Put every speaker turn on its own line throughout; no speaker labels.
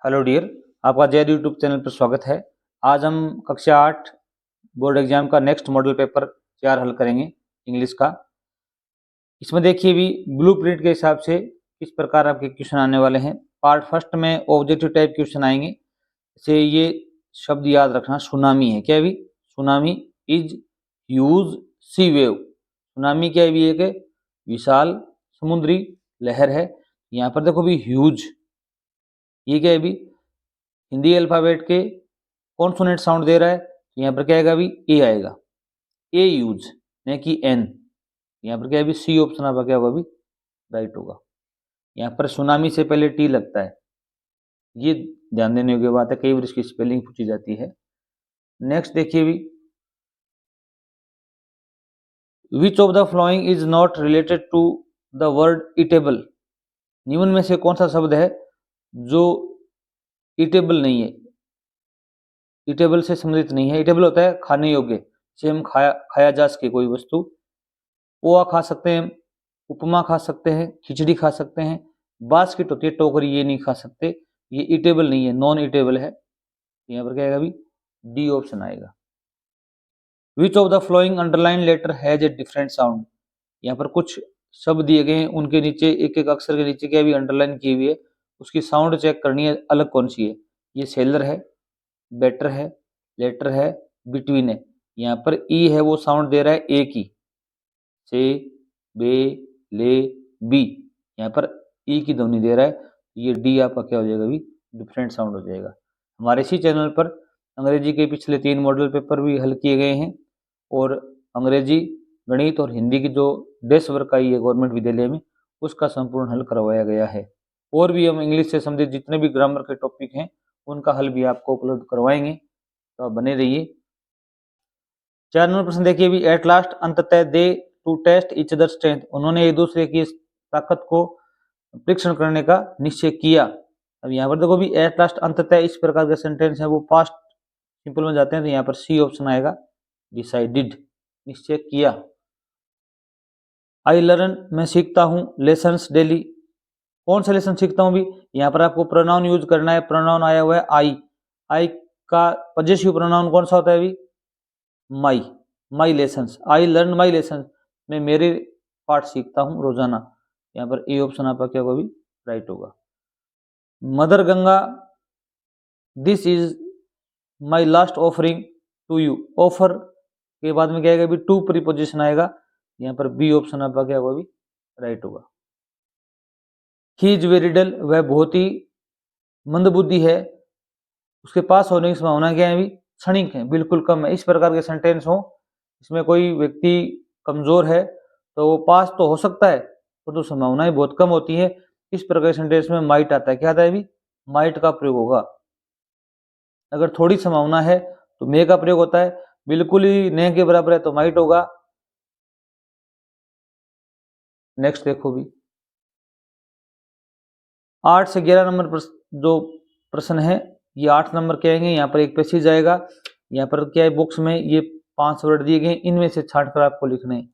Hello dear, आपका जय YouTube channel पर स्वागत है। आज हम कक्षा 8 बोर्ड एग्जाम का नेक्स्ट मॉडल पेपर 4 हल करेंगे इंग्लिश का। इसमें देखिए भी ब्लूप्रिंट के हिसाब से किस प्रकार आपके क्वेश्चन आने वाले हैं। पार्ट फर्स्ट में ऑब्जेक्टिव टाइप क्वेश्चन आएंगे। जैसे ये शब्द याद रखना, सुनामी है क्या भी, tsunami is huge sea wave. Tsunami क्या है भी, एक विशाल समुद्री लहर है। यहाँ पर देखो भी ह्यूज, ये क्या है भी, हिंदी अल्फाबेट के कॉन्सोनेंट साउंड दे रहा है। यहाँ पर क्या आएगा अभी, ए आएगा, ए यूज न कि एन। यहाँ पर क्या है अभी, सी ऑप्शन आपका क्या होगा अभी, राइट होगा। यहाँ पर सुनामी से पहले टी लगता है, ये ध्यान देने योग्य बात है, कई बार इसकी स्पेलिंग पूछी जाती है। नेक्स्ट देखिए भी, which of the following is not related to the word eatable. निम्न में से कौन सा शब्द है जो इटेबल नहीं है, इटेबल से संबंधित नहीं है। इटेबल होता है खाने योग्य, जिसे हम खाया जा सके कोई वस्तु। पोहा खा सकते हैं, उपमा खा सकते हैं, खिचड़ी खा सकते हैं। बास्केट होती है टोकरी, ये नहीं खा सकते, ये इटेबल नहीं है, नॉन इटेबल है। यहाँ पर क्या आएगा अभी, डी ऑप्शन आएगा। Which of the following underline letter has a different sound. यहाँ पर कुछ शब्द दिए गए हैं, उनके नीचे एक एक अक्षर के नीचे क्या भी अंडरलाइन की हुई है, उसकी साउंड चेक करनी है अलग कौन सी है। ये सेलर है, बेटर है, लेटर है, बिटवीन है। यहाँ पर ई है, वो साउंड दे रहा है ए की, से, बे, ले, बी। यहाँ पर ई की ध्वनि दे रहा है, ये डी आपका क्या हो जाएगा अभी, डिफरेंट साउंड हो जाएगा। हमारे इसी चैनल पर अंग्रेजी के पिछले 3 मॉडल पेपर भी हल किए गए हैं, और अंग्रेजी, गणित और हिंदी की जो डेस्क वर्क आई है गवर्नमेंट विद्यालय में, उसका संपूर्ण हल करवाया गया है। और भी हम इंग्लिश से संबंधित जितने भी ग्रामर के टॉपिक हैं उनका हल भी आपको उपलब्ध करवाएंगे, तो आप बने रहिए। 4 नंबर प्रश्न देखिए भी, एट लास्ट अंततः they to test each other strength. उन्होंने एक दूसरे की ताकत को परीक्षण करने का निश्चय किया। अब यहाँ पर देखो भी एट लास्ट अंततः इस प्रकार के सेंटेंस है वो पास्ट सिंपल में जाते हैं, तो यहाँ पर सी ऑप्शन आएगा, डिसाइडेड, निश्चय किया। आई लर्न, मैं सीखता हूँ, लेसन्स डेली, कौन सा लेसन सीखता हूँ भी, यहाँ पर आपको प्रोनाउन यूज करना है। प्रोनाउन आया हुआ है आई, आई का पॉजेसिव प्रोनाउन कौन सा होता है अभी, my, my lessons, I learn my lessons, मैं मेरे पाठ सीखता हूँ रोजाना। यहाँ पर ए ऑप्शन आपका क्या होगा अभी, राइट होगा। Mother Ganga, this is my last offering to you, offer के बाद में क्या आएगा अभी, टू प्रीपोजिशन आएगा। यहाँ पर बी ऑप्शन आपका क्या होगा अभी, राइट होगा। ही इज वेरी डल, वह बहुत ही मंदबुद्धि है, उसके पास होने की संभावना क्या है अभी, क्षणिक है, बिल्कुल कम है। इस प्रकार के सेंटेंस हो, इसमें कोई व्यक्ति कमजोर है तो वो पास तो हो सकता है, परंतु संभावनाएं बहुत कम होती है। इस प्रकार के सेंटेंस में माइट आता है, क्या आता है अभी, माइट का प्रयोग होगा। अगर थोड़ी संभावना है तो मे का प्रयोग होता है, बिल्कुल ही ने के बराबर है तो माइट होगा। नेक्स्ट देखो भी, 8 से 11 नंबर जो प्रश्न है, ये 8 नंबर के आएंगे। यहाँ पर एक पैसेज आएगा, यहाँ पर क्या है बॉक्स में ये 5 वर्ड दिए गए, इनमें से छांट कर आपको लिखने हैं।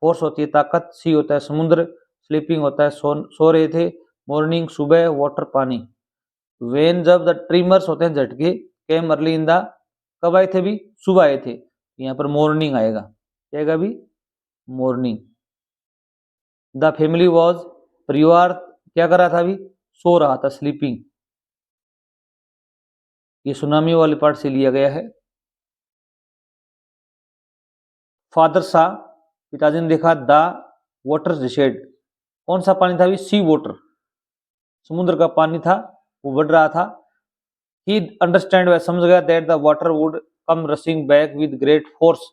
फोर्स होती है ताकत, सी होता है समुद्र, स्लीपिंग होता है सो रहे थे, मॉर्निंग सुबह, वाटर पानी, वेन जब द ट्रिमर्स होते हैं झटके, केम अर्ली इन द, कब आए थे भी, सुबह आए थे, यहाँ पर मॉर्निंग आएगा, क्या आएगा भी, मॉर्निंग। द फैमिली वॉज, परिवार क्या कर रहा था अभी, सो रहा था, स्लीपिंग। ये सुनामी वाले पार्ट से लिया गया है। फादर सा, पिताजी ने देखा, द वाटर रिसेड, कौन सा पानी था अभी, सी वाटर, समुद्र का पानी था, वो बढ़ रहा था। ही अंडरस्टैंड, वह समझ गया, that the water would come rushing back with great force.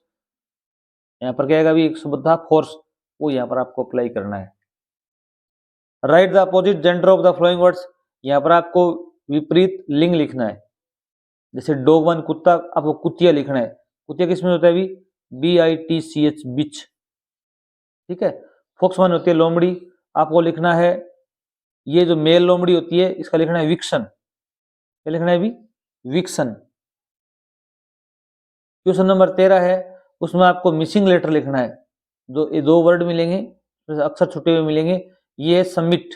यहाँ पर क्या आएगा अभी, एक शब्द था फोर्स, वो यहाँ पर आपको अप्लाई करना है। Right the opposite gender of the following words, यहाँ पर आपको विपरीत लिंग लिखना है। जैसे डॉग वन कुत्ता, आपको कुतिया लिखना है। कुतिया किसमें होता है अभी, BITCH, बिच, ठीक है। फॉक्स वन होती है लोमड़ी, आपको लिखना है, ये जो मेल लोमड़ी होती है इसका लिखना है विक्सन, क्या लिखना है अभी, विक्सन। क्वेश्चन नंबर 13 है, उसमें आपको मिसिंग लेटर लिखना है। जो ये 2 वर्ड मिलेंगे, अक्षर छुटे हुए मिलेंगे, ये सबमिट,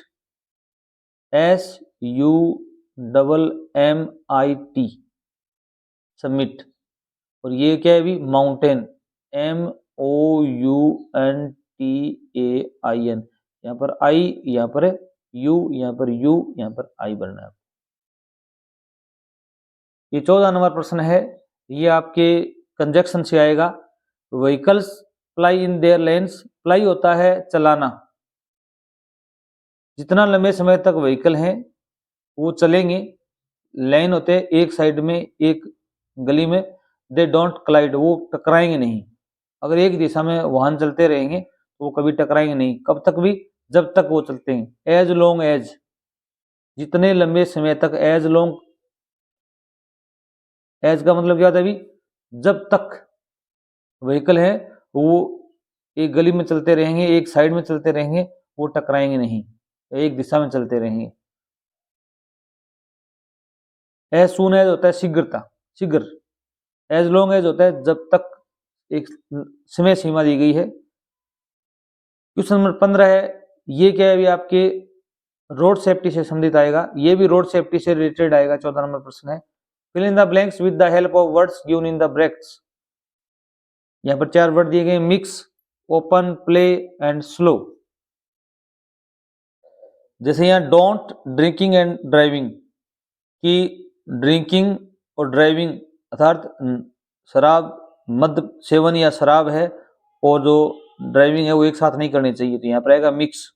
SUMMIT, SUMMIT, समिट। और ये क्या है अभी, माउंटेन, MOUNTAIN। यहाँ पर आई, यहाँ पर यू, यहाँ पर यू, यहाँ पर आई बनना है। ये 14 नंबर प्रश्न है, ये आपके कंजक्शन से आएगा। Vehicles ply in their lens, ply होता है चलाना, जितना लंबे समय तक व्हीकल हैं वो चलेंगे। लाइन होते हैं एक साइड में, एक गली में। दे डोंट क्लाइड, वो टकराएंगे नहीं। अगर एक दिशा में वाहन चलते रहेंगे तो वो कभी टकराएंगे नहीं। कब तक भी, जब तक वो चलते हैं। एज लॉन्ग एज, जितने लंबे समय तक। एज लॉन्ग, एज का मतलब क्या होता है अभी, जब तक व्हीकल है वो एक गली में चलते रहेंगे, एक साइड में चलते रहेंगे, वो टकराएंगे नहीं, एक दिशा में चलते रहेंगे। एज सून एज होता है शीघ्रता, शीघ्र। एज लॉन्ग एज होता है जब तक, एक समय सीमा दी गई है। क्वेश्चन नंबर 15 है, ये क्या है अभी आपके रोड सेफ्टी से संबंधित आएगा। ये भी रोड सेफ्टी से रिलेटेड आएगा। 14 नंबर प्रश्न है, fill in the blanks with the help of words given in the brackets. यहाँ पर 4 वर्ड दिए गए, mix, open, play and slow. जैसे यहाँ डोंट, ड्रिंकिंग एंड ड्राइविंग, कि ड्रिंकिंग और ड्राइविंग अर्थात शराब, मद्य सेवन या शराब है, और जो ड्राइविंग है वो एक साथ नहीं करनी चाहिए। तो यहाँ पर आएगा मिक्स।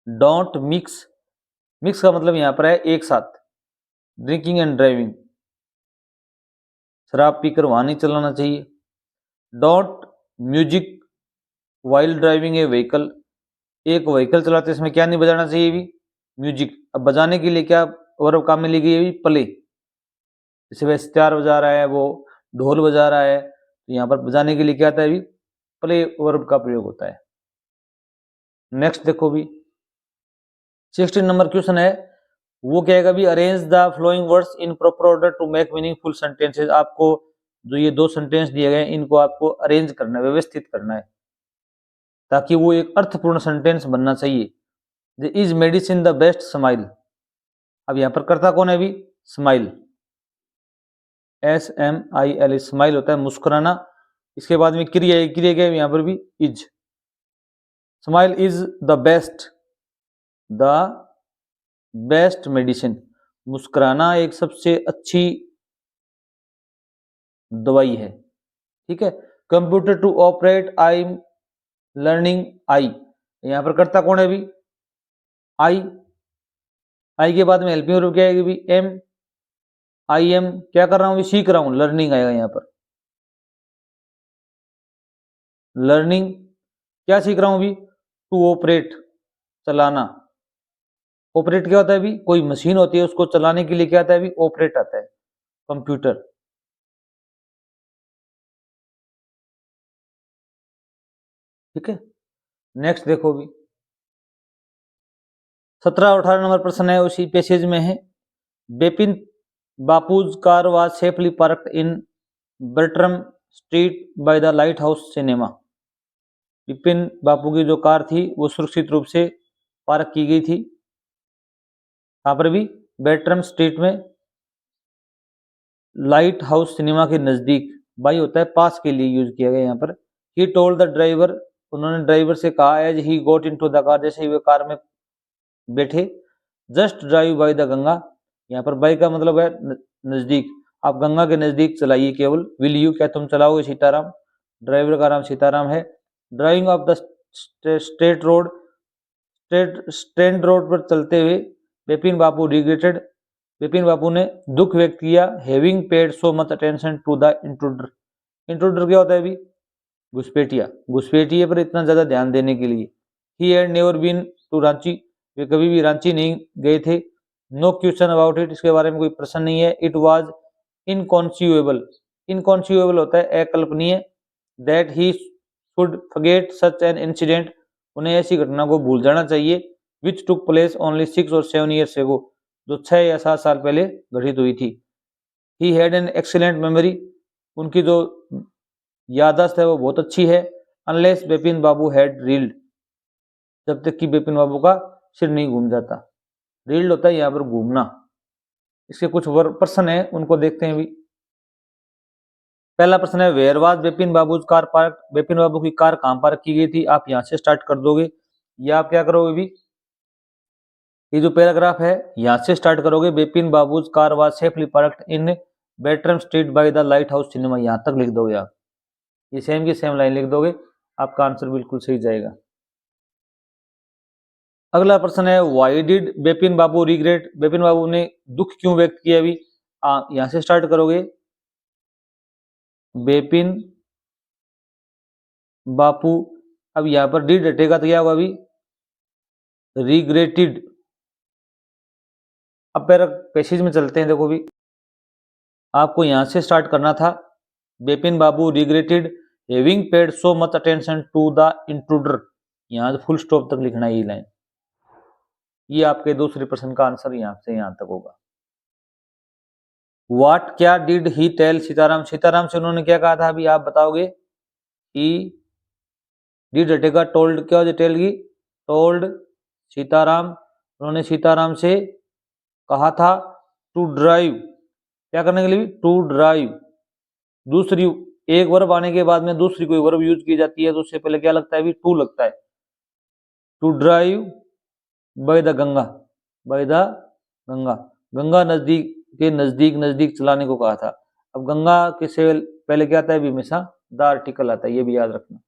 डोंट मिक्स, मिक्स का मतलब यहाँ पर है एक साथ। ड्रिंकिंग एंड ड्राइविंग, शराब पीकर वाहन नहीं चलाना चाहिए। Don't music while driving A vehicle, एक व्हीकल चलाते समय क्या नहीं बजाना चाहिए भी, म्यूजिक। अब बजाने के लिए क्या वर्ब काम में ली गई है भी, प्ले। जैसे वह सितार बजा रहा है, वो ढोल बजा रहा है, तो यहाँ पर बजाने के लिए क्या आता है भी, प्ले वर्ब का प्रयोग होता है। नेक्स्ट देखो भी 16 नंबर क्वेश्चन है, वो क्या है भी, arrange the following words in proper order to make meaningful sentences. आपको जो ये 2 सेंटेंस दिए गए इनको आपको अरेंज करना है, व्यवस्थित करना है, ताकि वो एक अर्थपूर्ण सेंटेंस बनना चाहिए। Is medicine the best smile. अब यहाँ पर कर्ता कौन है अभी, स्माइल, SMIL, स्माइल होता है मुस्कुराना। इसके बाद में क्रिया है, क्रिया क्या है यहाँ पर भी, is. Smile is the best medicine. मुस्कुराना एक सबसे अच्छी दवाई है, ठीक है। Computer to operate, I am learning, I. यहाँ पर कर्ता कौन है अभी, आई। आई के बाद में हेल्पिंग वर्ब क्या आएगी भी, एम। आई एम क्या कर रहा हूँ, सीख रहा हूँ, लर्निंग आएगा यहाँ पर। लर्निंग क्या सीख रहा हूँ अभी, टू ऑपरेट, चलाना। ऑपरेट क्या होता है अभी, कोई मशीन होती है उसको चलाने के लिए क्या आता है अभी, ऑपरेट आता है, कंप्यूटर, ठीक है। नेक्स्ट देखो भी 17 और 18 नंबर प्रश्न है, उसी पैसेज में है। Bipin Babu's car was safely parked in Bertram street by the light house cinema. Bipin Babu की जो कार थी वो सुरक्षित रूप से पार्क की गई थी, यहाँ पर भी बेट्रम स्ट्रीट में, लाइट हाउस सिनेमा के नजदीक। बाई होता है पास के लिए यूज किया गया यहाँ पर। ही टोल्ड द ड्राइवर, उन्होंने ड्राइवर से कहा, as he got into the car, जैसे ही वे कार में बैठे, just drive by the Ganga. यहाँ पर बाई का मतलब है नजदीक, आप गंगा के नजदीक चलाइए केवल। विल यू, क्या तुम चलाओगे सीताराम। ड्राइवर का नाम सीताराम है। Driving of the straight road, strand road पर चलते हुए विपिन बापू रिग्रेटेड, विपिन बापू ने दुख व्यक्त किया, having paid so much attention to the intruder. Intruder क्या होता है अभी, घुसपैठिया, घुसपैठिए पर इतना ज्यादा ध्यान देने के लिए। He had never been to Ranchi, वे कभी भी रांची नहीं गए थे। नो क्वेश्चन अबाउट इट, इसके बारे में कोई प्रश्न नहीं है। इट वाज इनकॉन्सीवेबल, इनकॉन्सीवेबल होता है अकल्पनीय। That he should forget such an incident, उन्हें ऐसी घटना को भूल जाना चाहिए। विच टुक प्लेस ओनली 6 और 7 ईयर्स एगो, जो 6 या 7 साल पहले घटित हुई थी। He had an excellent memory, उनकी जो याददाश्त है वो बहुत अच्छी है। Unless Bipin Babu had reeled, जब तक कि बिपिन बाबू का सिर नहीं घूम जाता। रील्ड होता है यहाँ पर घूमना, इसके कुछ प्रश्न है उनको देखते हैं भी। पहला प्रश्न है where was Bipin Babu's car park, Bipin Babu की कार कहां पार्क की गई थी। आप यहां से स्टार्ट कर दोगे या आप क्या करोगे भी, ये जो पैराग्राफ है यहां से स्टार्ट करोगे। Bipin Babu's car was safely parked in Bertram street by the light house cinema, यहां तक लिख दोगे आप, ये सेम की सेम लाइन लिख दोगे, आपका आंसर बिल्कुल सही जाएगा। अगला प्रश्न है why did Bipin Babu regret, Bipin Babu ने दुख क्यों व्यक्त किया। अभी यहां से स्टार्ट करोगे। बिपिन बापू, अब यहां पर डिड हटेगा तो क्या होगा अभी, रिग्रेटेड। अब पैसेज में चलते हैं। देखो भी आपको यहां से स्टार्ट करना था। Bipin Babu regretted having paid so much attention to the intruder, यहां फुल स्टॉप तक लिखना है ये लाइन। ये आपके दूसरे प्रश्न का आंसर यहां से यहां तक होगा। व्हाट, क्या did he tell Sitaram, Sitaram से उन्होंने क्या कहा था अभी आप बताओगे। ही डिड हटेगा, टोल्ड क्या हो टेल की, टोल्ड सीताराम, उन्होंने सीताराम से कहा था टू ड्राइव, क्या करने के लिए, टू ड्राइव। दूसरी एक वर्ब आने के बाद में दूसरी कोई वर्ब यूज की जाती है तो उससे पहले क्या लगता है अभी, टू लगता है। To drive by the Ganga, by the Ganga, Ganga नजदीक के नजदीक नजदीक चलाने को कहा था। अब गंगा के से पहले क्या आता है, हमेशा द आर्टिकल आता है, ये भी याद रखना।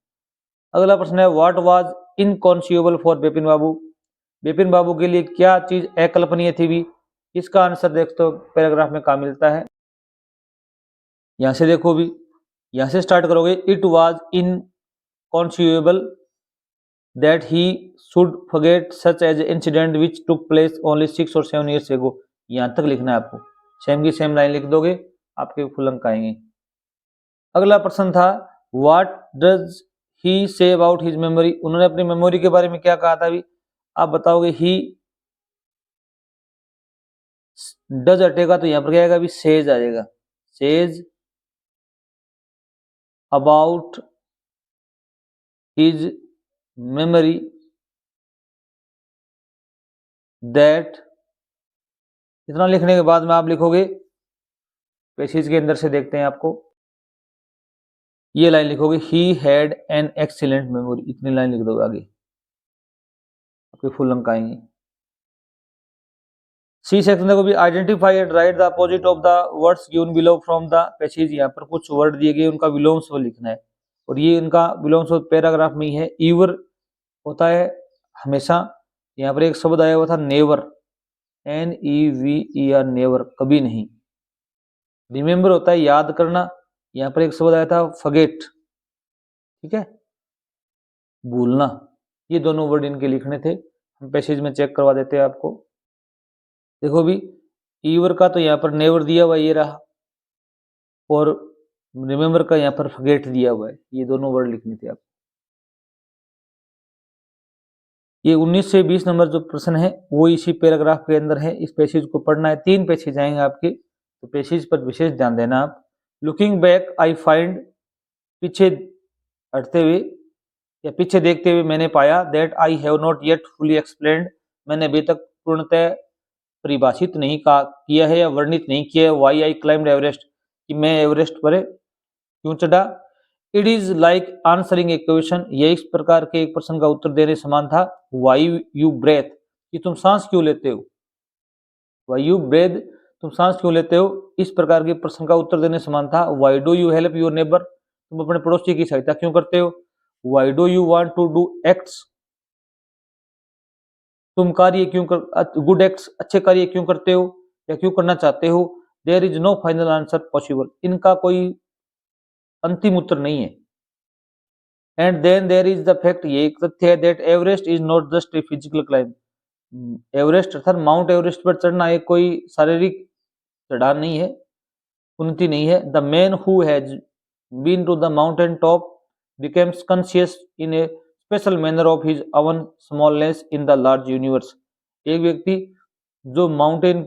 अगला प्रश्न है व्हाट वाज इनकॉन्सिएबल फॉर बिपिन बाबू, बिपिन बाबू के लिए क्या चीज अकल्पनीय थी भी। इसका आंसर देखते हो पैराग्राफ में कहा मिलता है। यहां से देखो भी, यहां से स्टार्ट करोगे। It was inconceivable that he should forget such as incident which took place only 6 और 7 ईयर्स एगो, यहां तक लिखना है आपको, सेम की सेम लाइन लिख दोगे, आपके फुल अंक आएंगे। अगला प्रश्न था what does he say about his memory, उन्होंने अपनी मेमोरी के बारे में क्या कहा था अभी आप बताओगे। ही डज हटेगा तो यहां पर क्या आएगा अभी, सेज आ जाएगा, says about his memory that, इतना लिखने के बाद में आप लिखोगे पैसेज के अंदर से देखते हैं आपको, ये लाइन लिखोगे he had an excellent memory, इतनी लाइन लिख दोगे आगे, आपके फुल अंक आएंगे। सी सेक्शन देखो भी identify and right the opposite of the words given below from the passage, यहाँ पर कुछ वर्ड दिए गए उनका विलोम स्वर लिखना है और ये इनका विलोम स्वर पैराग्राफ में ही है। ईवर होता है हमेशा, यहाँ पर एक शब्द आया हुआ था नेवर, NEVER नेवर, कभी नहीं। रिमेंबर होता है याद करना, यहाँ पर एक शब्द आया था फॉरगेट, ठीक है, भूलना। ये दोनों वर्ड इनके लिखने थे, हम पैसेज में चेक करवा देते हैं आपको। देखो भी ईवर का तो यहाँ पर नेवर दिया हुआ ये रहा और रिमेंबर का यहाँ पर फॉरगेट दिया हुआ है, ये दोनों वर्ड लिखने थे आप। ये 19 से 20 नंबर जो प्रश्न है वो इसी पैराग्राफ के अंदर है, इस पैसेज को पढ़ना है। 3 पैसेज आएंगे आपके, तो पैसेज पर विशेष ध्यान देना आप। लुकिंग बैक आई फाइंड, पीछे हटते हुए या पीछे देखते हुए मैंने पाया, that I have not yet fully explained, मैंने अभी तक पूर्णतः परिभाषित नहीं किया है या वर्णित नहीं किया है, वाई आई क्लाइम्ड एवरेस्ट, कि मैं एवरेस्ट पर क्यों चढ़ा। It is like answering A question, यह इस प्रकार के एक प्रश्न का उत्तर देने समान था। वाई यू ब्रेथ, कि तुम सांस क्यों लेते हो, वाई यू ब्रेथ, तुम सांस क्यों लेते हो, इस प्रकार के प्रश्न का उत्तर देने समान था। Why do you help your neighbour, तुम अपने पड़ोसी की सहायता क्यों करते हो। Why do you want to do acts, तुम कार्य क्यों गुड एक्ट्स, अच्छे कार्य क्यों करते हो या क्यों करना चाहते हो। There is no final answer possible, इनका कोई अंतिम उत्तर नहीं है। And then there is the fact, ये एक तथ्य है, that Everest is not just a physical climb, Everest अर्थात माउंट एवरेस्ट पर चढ़ना एक कोई शारीरिक चढ़ान नहीं है, उन्नति नहीं है। The man who has been to the mountain top becomes conscious in a special manner of his own smallness in the large universe, एक व्यक्ति जो माउंटेन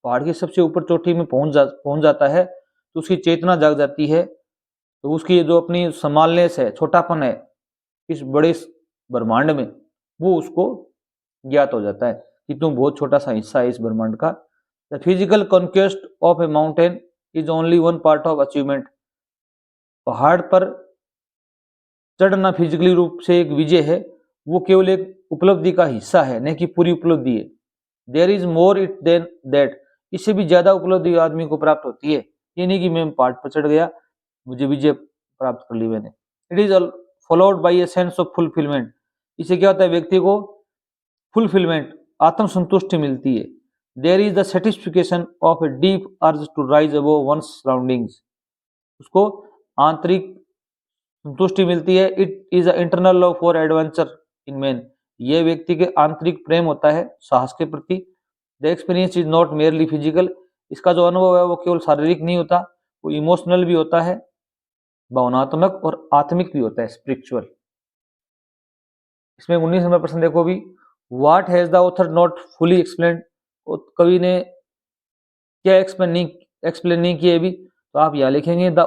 पहाड़ की सबसे ऊपर चोटी में पहुंच जाता है तो उसकी चेतना जाग जाती है, तो उसकी जो अपनी स्मॉलनेस है, छोटापन है इस बड़े ब्रह्मांड में, वो उसको ज्ञात हो जाता है कि तुम बहुत छोटा सा हिस्सा है इस ब्रह्मांड का। The physical conquest of A mountain is only one part of achievement. पहाड़ पर चढ़ना फिजिकली रूप से एक विजय है, वो केवल एक उपलब्धि का हिस्सा है, न कि पूरी उपलब्धि है। There is more it than that, इससे भी ज्यादा उपलब्धि आदमी को प्राप्त होती है। ये नहीं कि मैं पहाड़ पर चढ़ गया, मुझे विजय प्राप्त कर ली मैंने। It is followed by a sense of fulfilment, इससे क्या होता है, व्यक्ति को फुलफिलमेंट, आत्मसंतुष्टि मिलती है। There is the satisfaction of a deep urge to rise above one's surroundings, उसको आंतरिक संतुष्टि मिलती है। It is internal love for adventure in man, ये व्यक्ति के आंतरिक प्रेम होता है साहस के प्रति। The experience is not merely physical, इसका जो अनुभव है वो केवल शारीरिक नहीं होता, वो इमोशनल भी होता है, भावनात्मक और आत्मिक भी होता है, स्पिरिचुअल। इसमें 19 नंबर प्रश्न देखो भी, what has the author not fully explained, कवि ने क्या एक्सप्लेन नहीं किया भी, तो आप यहां लिखेंगे the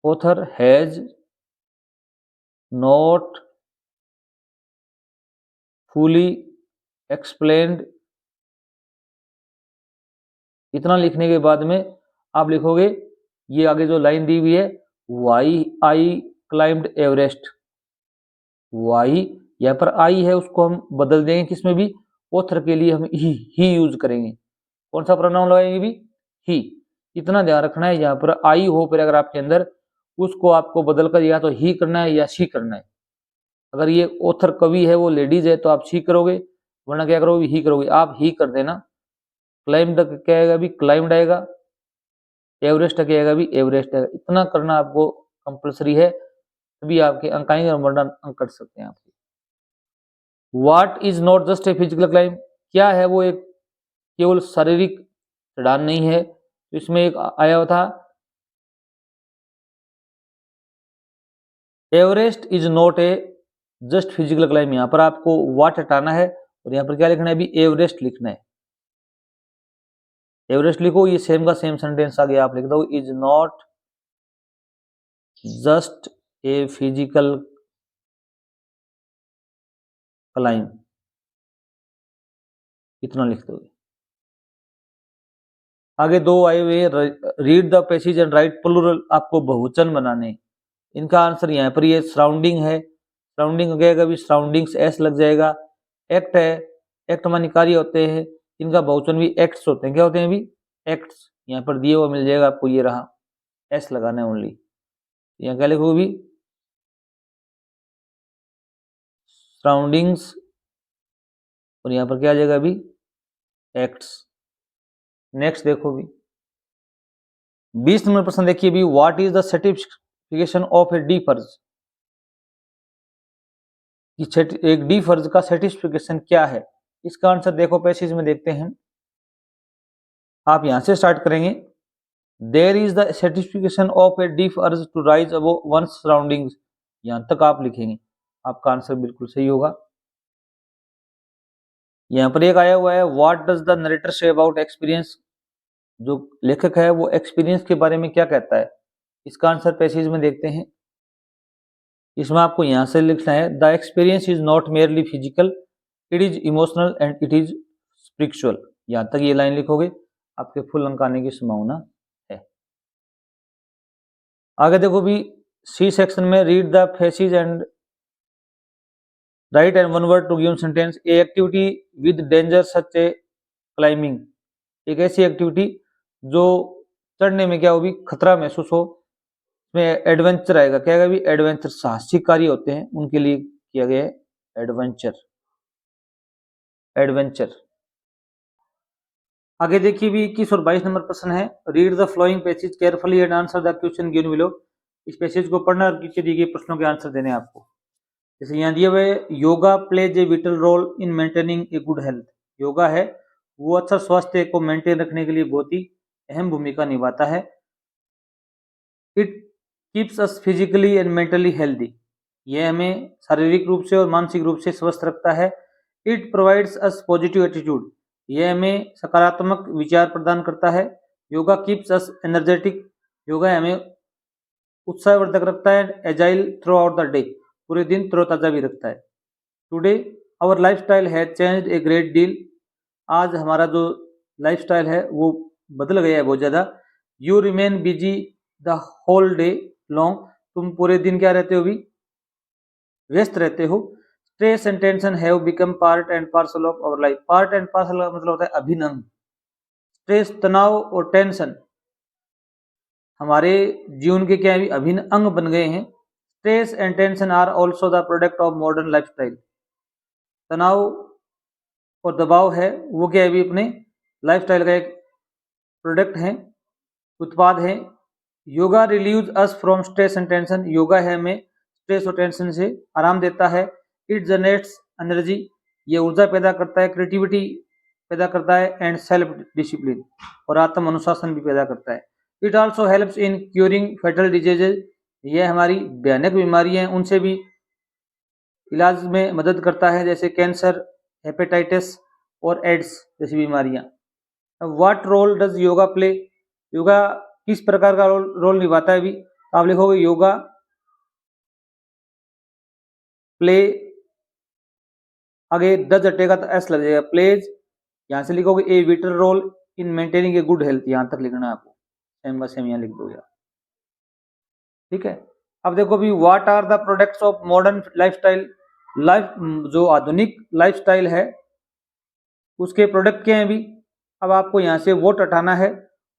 author has not fully explained. इतना लिखने के बाद में आप लिखोगे, ये आगे जो लाइन दी हुई है, why I climbed Everest, why यहाँ पर आई है, उसको हम बदल देंगे किसमें भी, ऑथर के लिए हम ही यूज करेंगे। कौन सा प्रोनाउन लगाएंगे भी, ही। इतना ध्यान रखना है, यहाँ पर आई हो पैराग्राफ के अंदर, उसको आपको बदल कर या तो ही करना है या शी करना है। अगर ये ऑथर कवि है, वो लेडीज है, तो आप शी करोगे, वरना क्या करोगे, ही करोगे। आप ही कर देना। क्लाइम्ड क्या आएगा भी, क्लाइम्ड आएगा। एवरेस्ट क्या आएगा भी, एवरेस्ट आएगा। इतना करना आपको कंपलसरी है, तभी आपके अंक आएंगे और वरना अंक कट सकते हैं आपके। What is not just a physical climb, क्या है वो एक केवल शारीरिक चढ़ान नहीं है। तो इसमें एक आया हुआ था, Everest is not a just physical climb. यहाँ पर आपको व्हाट हटाना है और यहाँ पर क्या लिखना है भी, एवरेस्ट लिखना है। एवरेस्ट लिखो, ये सेम का सेम सेंटेंस आ गया, आप लिख दो is not just a physical climb, इतना लिख दो। आगे दो आए हुए, read the passage and write plural, आपको बहुवचन बनाने। इनका आंसर यहाँ पर ये सराउंडिंग है, सराउंडिंग लगेगा भी, सराउंडिंग्स एस लग जाएगा। एक्ट है, एक्ट मानी कार्य होते हैं, इनका बहुवचन भी एक्ट्स होते हैं। क्या होते हैं भी, एक्ट्स। यहाँ पर दिए हुआ मिल जाएगा आपको, ये रहा, एस लगाना है ओनली। यहाँ क्या लिखोगे भी, सराउंडिंग्स, और यहाँ पर क्या आ जाएगा भी, एक्ट्स। नेक्स्ट देखो भी, 20 नंबर प्रश्न देखिए भी, what is the certification of a D फर्ज, एक डी फर्ज का सर्टिफिकेशन क्या है। इसका आंसर देखो पैसेज में देखते हैं, आप यहां से स्टार्ट करेंगे। There is the certification of a desire to rise above one's surroundings, यहां तक आप लिखेंगे, आपका आंसर बिल्कुल सही होगा। यहाँ पर एक आया हुआ है, what does the narrator say about experience, जो लेखक है वो एक्सपीरियंस के बारे में क्या कहता है। इसका आंसर पैसेज में देखते हैं। इसमें आपको यहां से लिखना है, the experience is not merely physical, it is emotional and it is spiritual. यहां तक ये लाइन लिखोगे, आपके फुल अंक आने की संभावना है। आगे देखो भी, सी सेक्शन में read the phrases and write and one word to given sentence. A activity with danger such a climbing, एक ऐसी एक्टिविटी जो चढ़ने में क्या हो भी खतरा महसूस हो, में एडवेंचर आएगा। क्या आएगा भी, एडवेंचर, साहसिक कार्य होते हैं उनके लिए किया गया है एडवेंचर, एडवेंचर। आगे देखिए भी 21 और 22 नंबर प्रश्न है, read the flowing passage carefully and answer the question given below. इस पैसेज को पढ़ना और नीचे दिए गए प्रश्नों के आंसर देने आपको। जैसे यहाँ दिए हुए, yoga plays a vital role in maintaining a good health, yoga है वो अच्छा स्वास्थ्य को मेंटेन रखने के लिए बहुत ही अहम भूमिका निभाता है। It keeps us physically and mentally healthy, यह हमें शारीरिक रूप से और मानसिक रूप से स्वस्थ रखता है। It provides us positive attitude, यह हमें सकारात्मक विचार प्रदान करता है। Yoga keeps us energetic, yoga हमें उत्साहवर्धक रखता है। Agile throughout the day, पूरे दिन तरोताजा भी रखता है। Today our lifestyle has changed a great deal. आज हमारा जो लाइफस्टाइल है वो बदल गया है बहुत ज़्यादा। You remain busy the whole day long. तुम पूरे दिन क्या रहते हो अभी? व्यस्त रहते हो। Stress and tension have become part and parcel of our life. Part and parcel का मतलब होता है अभिन्न अंग। स्ट्रेस, तनाव और टेंशन हमारे जीवन के क्या है, अभिन्न अंग बन गए हैं। Stress and tension are also the product of modern lifestyle. तनाव और दबाव है वो क्या है, अपने लाइफस्टाइल का एक प्रोडक्ट है, उत्पाद है। Yoga relieves us from stress and tension. Yoga है हमें स्ट्रेस और टेंशन से आराम देता है। It generates energy. ये ऊर्जा पैदा करता है, क्रिएटिविटी पैदा करता है, एंड सेल्फ डिसिप्लिन और आत्म अनुशासन भी पैदा करता है। It also helps in curing fatal diseases. ये हमारी भयानक बीमारियां हैं उनसे भी इलाज में मदद करता है, जैसे कैंसर, हेपेटाइटिस और एड्स जैसी बीमारियां। What role does yoga play. Yoga किस प्रकार का रोल निभाता है? अभी आप लिखोगे योगा प्ले, आगे डज हटेगा तो एस लग जाएगा, प्लेज। यहां से लिखोगे a vital role in maintaining a good health. यहां तक लिखना है आपको, सेम बस सेम यहां लिख दो यार, ठीक है। अब देखो भी what are the products of modern lifestyle. Life जो आधुनिक लाइफस्टाइल है उसके प्रोडक्ट क्या हैं अभी? अब आपको यहाँ से वोट हटाना है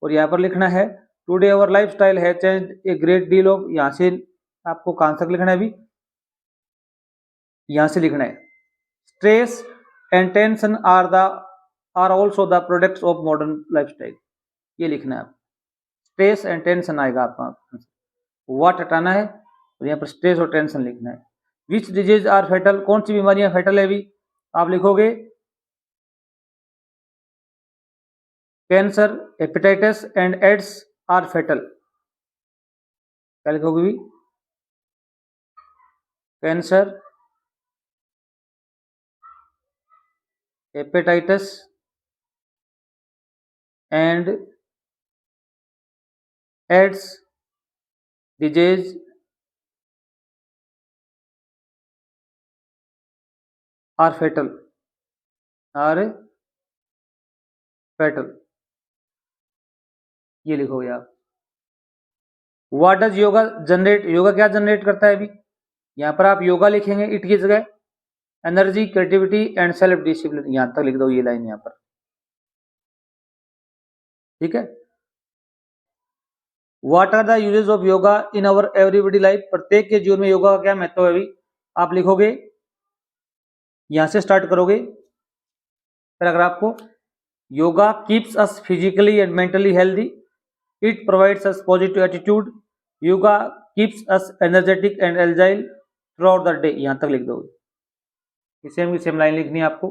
और यहाँ पर लिखना है टुडे अवर लाइफस्टाइल है change A great deal of. यहाँ से आपको कहां तक लिखना है अभी? यहाँ से लिखना है stress and tension are also the products of modern lifestyle. ये लिखना है आप, स्ट्रेस एंड टेंशन आएगा आपका। व्हाट हटाना है और यहाँ पर स्ट्रेस और टेंशन लिखना है। Which disease are fatal. कौन सी बीमारियां फेटल है अभी? आप लिखोगे cancer, hepatitis and AIDS are fatal. क्या लिखोगे भी? Cancer, hepatitis and AIDS disease are fatal, are fatal. ये लिखोगे आप। What does yoga generate. Yoga क्या जनरेट करता है अभी? यहाँ पर आप योगा लिखेंगे, इट की जगह energy, creativity and self discipline. यहां तक लिख दो ये लाइन यहाँ पर, ठीक है। What are the uses of yoga in our everybody life. प्रत्येक के जीवन में योगा का क्या महत्व है अभी? आप लिखोगे, यहां से स्टार्ट करोगे पैराग्राफ को। Yoga keeps us physically and mentally healthy. It provides us positive attitude. Yoga keeps us energetic and agile throughout the day. यहां तक लिख दोगे, सेम की सेम लाइन लिखनी है आपको।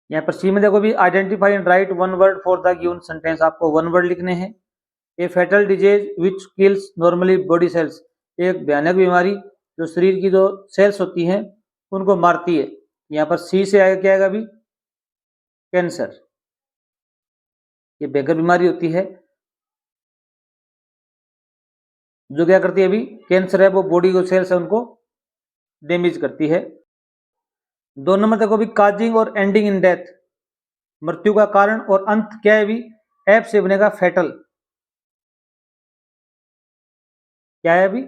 यहाँ पर सी में देखो भी identify and write one word for the given sentence. आपको वन वर्ड लिखने हैं। A fatal disease which kills normally body cells. एक भयानक बीमारी जो शरीर की जो सेल्स होती हैं उनको मारती है। यहाँ पर सी से आगे क्या आएगा अभी? कैंसर। ये भयंकर बीमारी होती है जो क्या करती है अभी? कैंसर है वो बॉडी को सेल्स है उनको डैमेज करती है। 2 नंबर देखो अभी काजिंग और एंडिंग इन डेथ। मृत्यु का कारण और अंत क्या है अभी? एप से बनेगा फेटल। क्या है अभी?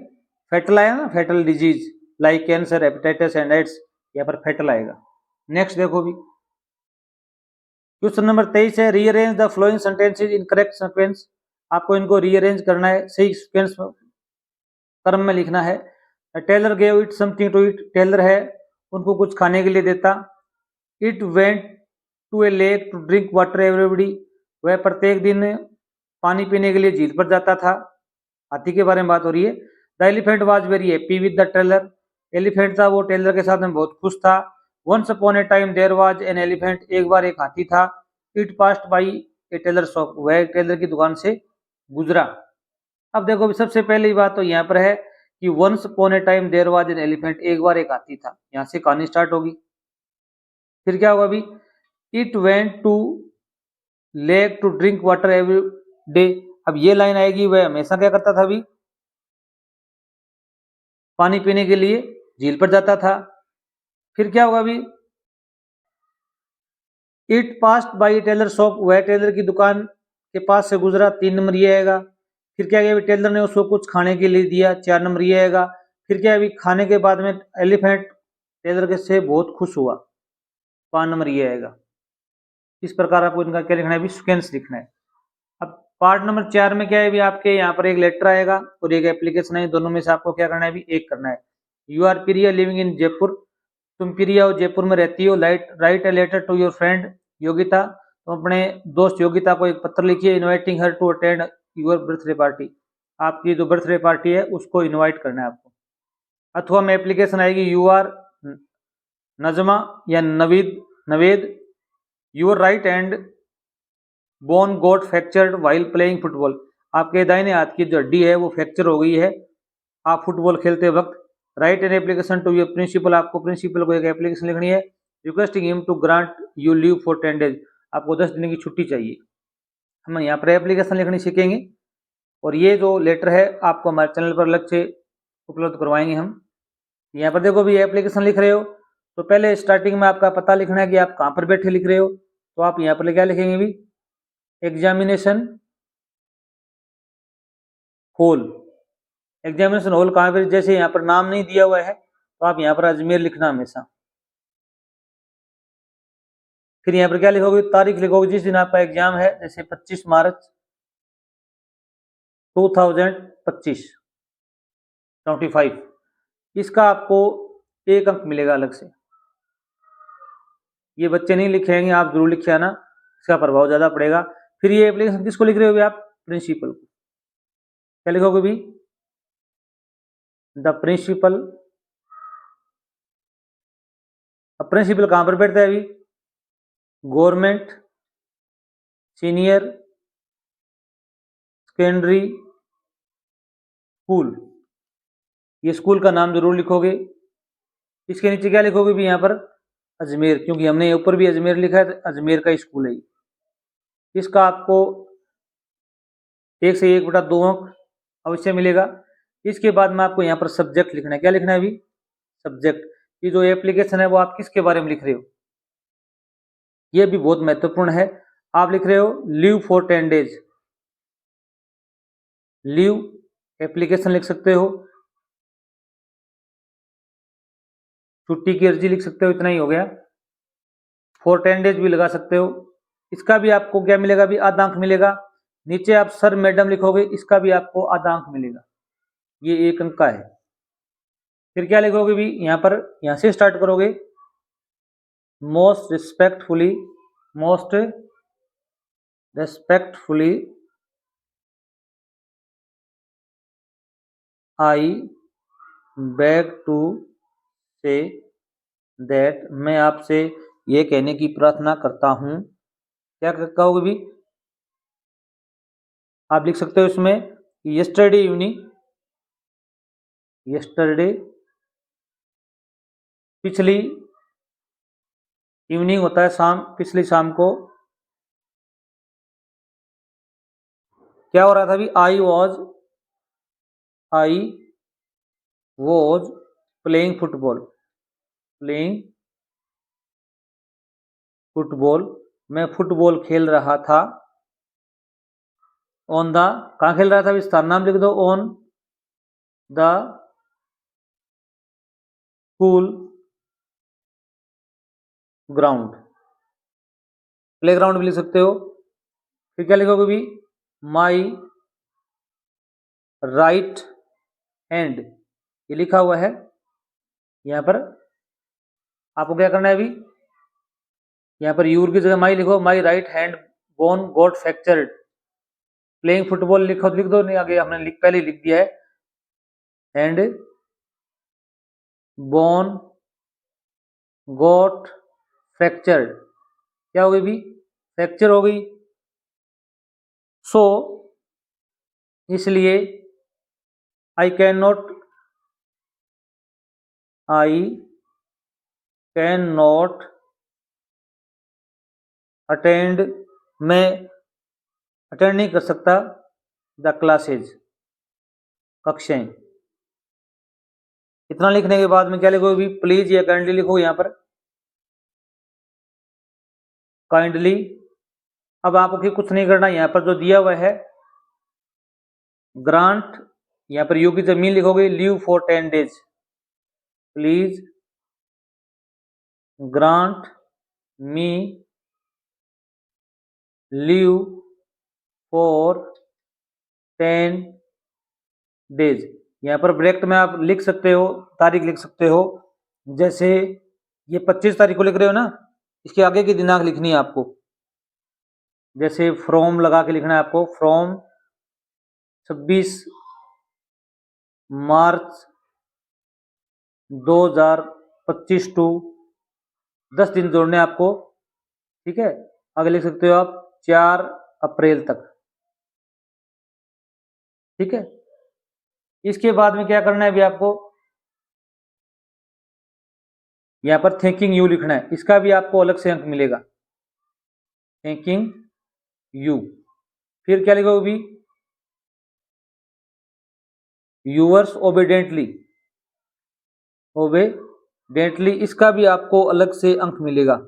फेटल आया ना, fatal disease like cancer, hepatitis and AIDS. यहाँ पर फेटल आएगा। नेक्स्ट देखो भी क्वेश्चन नंबर 23 है rearrange the flowing sentences in correct sequence. आपको इनको रीअरेंज करना है, सही सीक्वेंस क्रम में लिखना है। Tailor gave it something to it. Tailor है उनको कुछ खाने के लिए देता। It went to a lake to drink water everybody. वह प्रत्येक दिन पानी पीने के लिए झील पर जाता था। हाथी के बारे में बात हो रही है। The elephant was very happy with the tailor. Elephant था वो टेलर के साथ में बहुत खुश था। Once upon a time there was an elephant. एक बार एक हाथी था। It passed by a tailor shop. वह टेलर की दुकान से गुजरा। अब देखो सबसे पहली बात तो यहाँ पर है कि once upon a time there was an elephant. एक बार एक हाथी था, यहाँ से कहानी स्टार्ट होगी। फिर क्या होगा अभी? It went to lake to drink water every day. अब ये लाइन आएगी, वह हमेशा क्या करता था अभी? पानी पीने के लिए झील पर जाता था। फिर क्या होगा अभी, it passed by Taylor shop, वह टेलर की दुकान के पास से गुजरा, 3 नंबर ये आएगा। फिर क्या है, टेलर ने उसको कुछ खाने के लिए दिया, 4 नंबर ये आएगा। फिर क्या है, अभी खाने के बाद में एलिफेंट टेलर के से बहुत खुश हुआ, 5 नंबर ये आएगा। इस प्रकार आपको इनका क्या लिखना है, अभी सीक्वेंस लिखना है। अब पार्ट नंबर 4 में क्या है, अभी आपके यहाँ पर एक लेटर आएगा और एक एप्लीकेशन है, दोनों में से आपको क्या करना है, अभी एक करना है। You are Priya living in Jaipur, तुम प्रिया और जयपुर में रहती हो। Write a letter to your friend Yogita, तुम अपने दोस्त योगिता को एक पत्र लिखिए, inviting her to attend your birthday party, आपकी जो बर्थडे पार्टी है उसको इनवाइट करना है आपको। अथवा में एप्लीकेशन आएगी, यू आर नजमा या Naved, your right hand bone got fractured while playing football, आपके दाहिने हाथ की जो हड्डी है वो फ्रैक्चर हो गई है आप फुटबॉल खेलते वक्त। Write an application to your principal, आपको प्रिंसिपल को एक एप्लीकेशन लिखनी है, requesting him to grant you leave for 10 days, आपको 10 दिन की छुट्टी चाहिए। हम यहाँ पर एप्लीकेशन लिखनी सीखेंगे और ये जो लेटर है आपको हमारे चैनल पर अलग से उपलब्ध करवाएंगे हम। यहाँ पर देखो भी एप्लीकेशन लिख रहे हो तो पहले स्टार्टिंग में आपका पता लिखना है कि आप कहाँ पर बैठे लिख रहे हो, तो आप यहाँ पर क्या लिखेंगे भी, एग्जामिनेशन हॉल। एग्जामिनेशन हॉल कहाँ पर, जैसे यहाँ पर नाम नहीं दिया हुआ है तो आप यहाँ पर अजमेर लिखना हमेशा। फिर यहाँ पर क्या लिखोगे, तारीख लिखोगे जिस दिन आपका एग्जाम है, जैसे 25 मार्च 2025, इसका आपको 1 अंक मिलेगा अलग से। ये बच्चे नहीं लिखेंगे, आप जरूर लिखे आना, इसका प्रभाव ज्यादा पड़ेगा। फिर ये एप्लीकेशन किसको लिख रहे हो आप, प्रिंसिपल को। क्या लिखोगे भी, द प्रिंसिपल। अब प्रिंसिपल कहां पर बैठता है अभी, गवर्नमेंट सीनियर सेकेंडरी स्कूल, ये स्कूल का नाम जरूर लिखोगे। इसके नीचे क्या लिखोगे भी, यहाँ पर अजमेर, क्योंकि हमने ऊपर भी अजमेर लिखा है, अजमेर का स्कूल है। इसका आपको 1 से 1/2 अंक अवश्य मिलेगा। इसके बाद में आपको यहाँ पर सब्जेक्ट लिखना है, क्या लिखना है अभी, सब्जेक्ट। ये जो एप्लीकेशन है वो आप किसके बारे में लिख रहे हो, ये भी बहुत महत्वपूर्ण है। आप लिख रहे हो leave for 10 days, leave application लिख सकते हो, छुट्टी की अर्जी लिख सकते हो, इतना ही हो गया। फॉर 10 डेज भी लगा सकते हो। इसका भी आपको क्या मिलेगा, भी आधा अंक मिलेगा। नीचे आप सर मैडम लिखोगे, इसका भी आपको आधा अंक मिलेगा, ये 1 अंक का है। फिर क्या लिखोगे भी, यहाँ पर यहाँ से स्टार्ट करोगे, most respectfully I beg to say that, मैं आपसे ये कहने की प्रार्थना करता हूं। क्या कहोगे भी, आप लिख सकते हो इसमें यस्टरडे पिछली इवनिंग होता है शाम, पिछली शाम को क्या हो रहा था अभी, आई वॉज प्लेइंग फुटबॉल, मैं फुटबॉल खेल रहा था। ऑन द, कहाँ खेल रहा था, विस्तार नाम लिख दो, on the school ground, play ground भी लिख सकते हो। फिर क्या लिखोगे भी, माई राइट हैंड, ये लिखा हुआ है यहाँ पर, आपको क्या करना है अभी, यहाँ पर यूर की जगह माई लिखो, my right hand bone got fractured playing football लिख दो, नहीं आगे हमने पहले लिख दिया है, हैंड बोन गॉट फ्रैक्चर्ड, क्या हो गई भी, फ्रैक्चर हो गई। सो इसलिए आई कैन नॉट अटेंड, मैं अटेंड नहीं कर सकता, द क्लासेज, कक्षाएं। इतना लिखने के बाद में क्या लिखोगे भी, प्लीज या काइंडली लिखो यहाँ पर, काइंडली। अब आपको कुछ नहीं करना, यहाँ पर जो दिया हुआ है ग्रांट, यहाँ पर यू की जमीन लिखोगे, leave for 10 days, please grant me leave for 10 days। यहाँ पर ब्रैकेट में आप लिख सकते हो, तारीख लिख सकते हो, जैसे ये 25 तारीख को लिख रहे हो ना, इसके आगे की दिनांक लिखनी है आपको, जैसे फ्रॉम लगा के लिखना है आपको, फ्रॉम 26 मार्च 2025 टू 10 दिन जोड़ने आपको, ठीक है। आगे लिख सकते हो आप 4 अप्रैल तक, ठीक है। इसके बाद में क्या करना है अभी आपको, यहाँ पर थैंकिंग यू लिखना है, इसका भी आपको अलग से अंक मिलेगा, थैंकिंग यू। फिर क्या लिखोगे भी, यूअर्स ओबीडेंटली, ओबीडेंटली, इसका भी आपको अलग से अंक मिलेगा,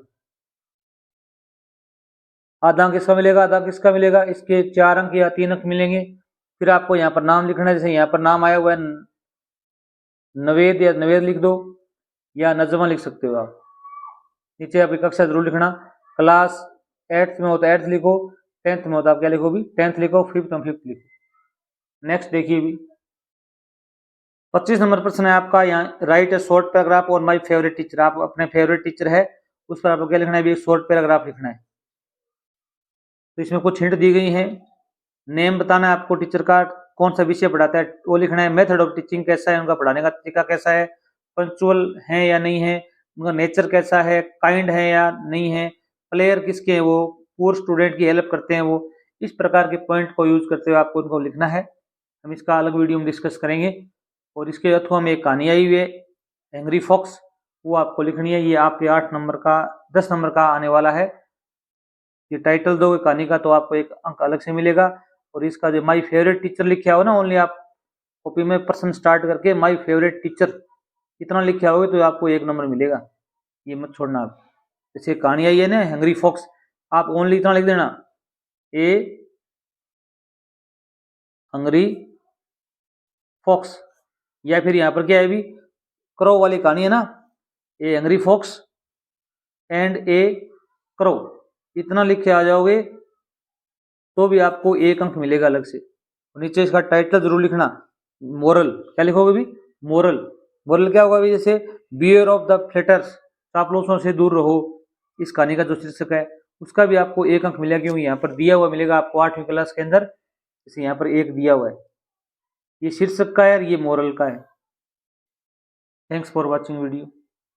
आधा अंक इसका मिलेगा, आधा अंक इसका मिलेगा, इसके 4 अंक या 3 अंक मिलेंगे। फिर आपको यहाँ पर नाम लिखना है, जैसे यहाँ पर नाम आया हुआ है नवेद, या नवेद लिख दो, या नजमा लिख सकते हो आप। नीचे आपकी कक्षा जरूर लिखना, क्लास 8th में होता है 8th लिखो, 10th में होता है आप क्या लिखो भी 10th लिखो, 5th में 5th लिखो। नेक्स्ट देखिए भी 25 नंबर प्रश्न है आपका, यहाँ राइट ए शॉर्ट पैराग्राफ और माय फेवरेट टीचर। आप अपने फेवरेट टीचर है उस पर आपको क्या लिखना है, एक शॉर्ट पैराग्राफ लिखना है। तो इसमें कुछ हिंट दी गई है, नेम बताना है आपको टीचर का, कौन सा विषय पढ़ाता है वो लिखना है, मेथड ऑफ टीचिंग कैसा है, उनका पढ़ाने का तरीका कैसा है, पंक्चुअल है या नहीं है, उनका नेचर कैसा है, काइंड है या नहीं है, प्लेयर किसके हैं, वो पूर स्टूडेंट की हेल्प करते हैं वो। इस प्रकार के पॉइंट को यूज करते हुए आपको उनको लिखना है। हम इसका अलग वीडियो में डिस्कस करेंगे। और इसके अथवा में एक कहानी आई हुई है एंग्री फॉक्स, वो आपको लिखनी है, ये आपके 8 नंबर का 10 नंबर का आने वाला है। ये टाइटल दोगे कहानी का तो आपको एक अंक अलग से मिलेगा। और इसका जो माय फेवरेट टीचर लिखा हो ना, ओनली आप कॉपी में प्रश्न स्टार्ट करके माय फेवरेट टीचर इतना लिखा होगे तो आपको 1 नंबर मिलेगा, ये मत छोड़ना आप। जैसे कहानी आई है ना हंग्री फॉक्स, आप ओनली इतना लिख देना, ए हंग्री फॉक्स। या फिर यहाँ पर क्या है भी, क्रो वाली कहानी है ना, a hungry fox and a crow, इतना लिख के आ जाओगे तो भी आपको 1 अंक मिलेगा अलग से। नीचे इसका टाइटल जरूर लिखना, मोरल क्या लिखोगे भी, मोरल। मोरल क्या होगा भी, जैसे बियर ऑफ द फ्लेटर्स, चापलूसों से दूर रहो, इस कहानी का जो शीर्षक है उसका भी आपको 1 अंक मिलेगा, क्योंकि यहाँ पर दिया हुआ मिलेगा आपको 8वीं क्लास के अंदर, जैसे यहाँ पर 1 दिया हुआ है, ये शीर्षक का है और ये मोरल का है। Thanks for watching video.